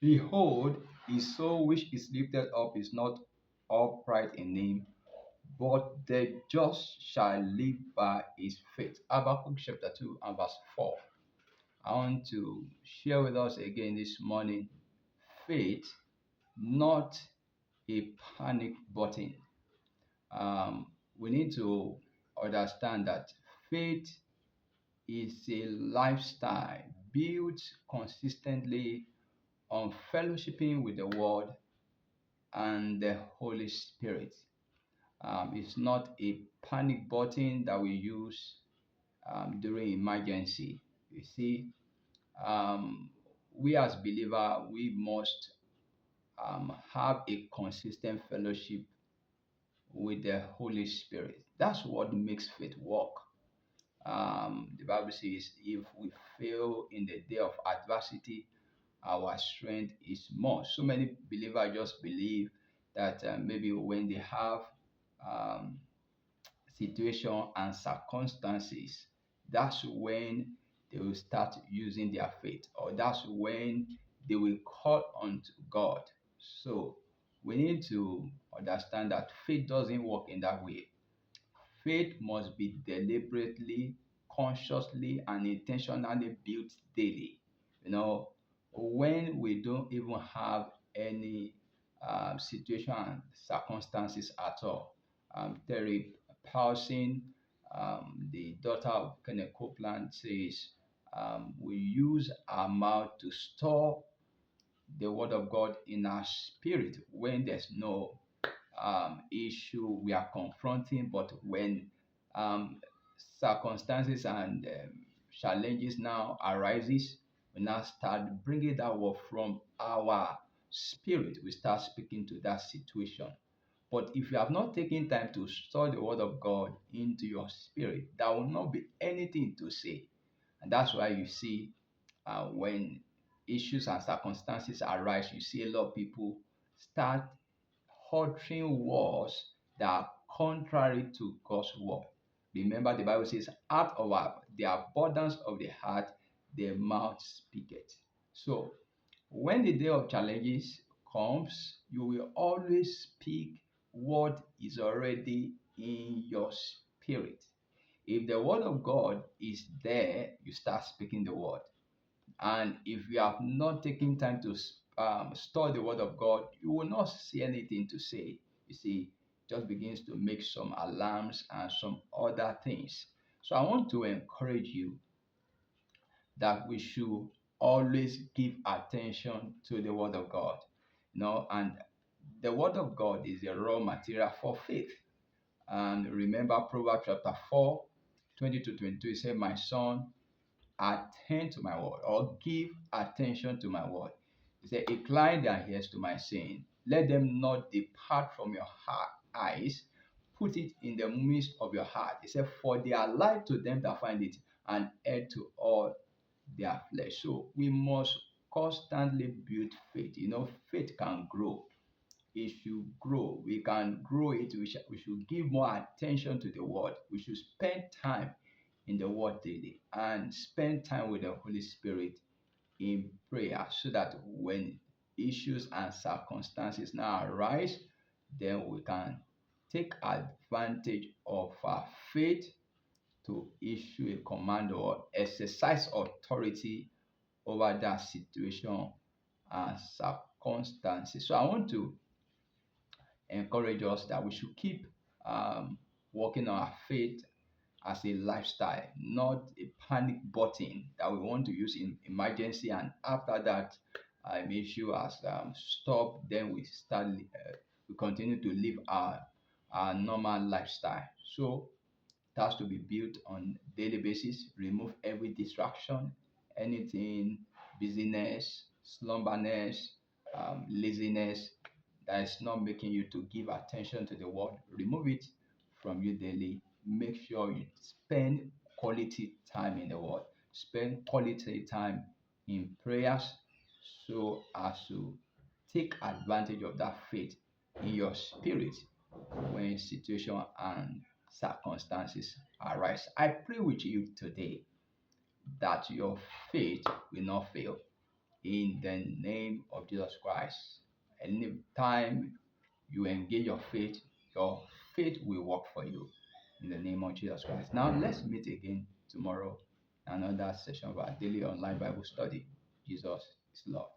Behold, his soul which is lifted up is not upright in him, but the just shall live by his faith. Habakkuk chapter 2 and verse 4. I want to share with us again this morning faith, not a panic button. We need to understand that faith is a lifestyle built consistently on fellowshipping with the Word and the Holy Spirit. It's not a panic button that we use during emergency. You see, um, we as believers, we must have a consistent fellowship with the Holy Spirit. That's what makes faith work. The Bible says, if we fail in the day of adversity, our strength is more. So many believers just believe that maybe when they have um, situation and circumstances, that's when they will start using their faith, or that's when they will call on to God. So we need to understand that faith doesn't work in that way. Faith must be deliberately, consciously, and intentionally built daily. You know, when we don't even have any situation and circumstances at all. Terry Paulson, the daughter of Kenneth Copeland, says, we use our mouth to store the word of God in our spirit when there's no issue we are confronting, but when um, circumstances and challenges now arises, we now start bringing that word from our spirit. We start speaking to that situation. But if you have not taken time to store the word of God into your spirit, there will not be anything to say. And that's why you see when issues and circumstances arise, you see a lot of people start uttering words that are contrary to God's word. Remember, the Bible says, out of the abundance of the heart, the mouth speaketh. So, when the day of challenges comes, you will always speak what is already in your spirit. If the word of God is there, you start speaking the word. And if you have not taken time to store the word of God, you will not see anything to say. You see, just begins to make some alarms and some other things. So I want to encourage you that we should always give attention to the word of God. And the word of God is the raw material for faith. And remember Proverbs chapter 4, 20 to 22, it said, my son, attend to my word, or give attention to my word. He said, incline their ears to my saying, let them not depart from your eyes, put it in the midst of your heart. He said, for they are life to them that find it, and head to all their flesh. So we must constantly build faith. Faith can grow. It should grow. We can grow it. We should give more attention to the word. We should spend time in the word daily and spend time with the Holy Spirit in prayer, so that when issues and circumstances now arise, then we can take advantage of our faith to issue a command or exercise authority over that situation and circumstances. So I want to encourage us that we should keep working on our faith as a lifestyle, not a panic button that we want to use in emergency. And after that, issue has stopped, then we continue to live our normal lifestyle. So it has to be built on daily basis. Remove every distraction, anything, busyness, slumberness, laziness that is not making you to give attention to the word. Remove it from you daily. Make sure you spend quality time in the word. Spend quality time in prayers, so as to take advantage of that faith in your spirit when situation and circumstances arise. I pray with you today that your faith will not fail in the name of Jesus Christ. Anytime you engage your faith will work for you in the name of Jesus Christ. Now let's meet again tomorrow, another session of our daily online Bible study. Jesus is Lord.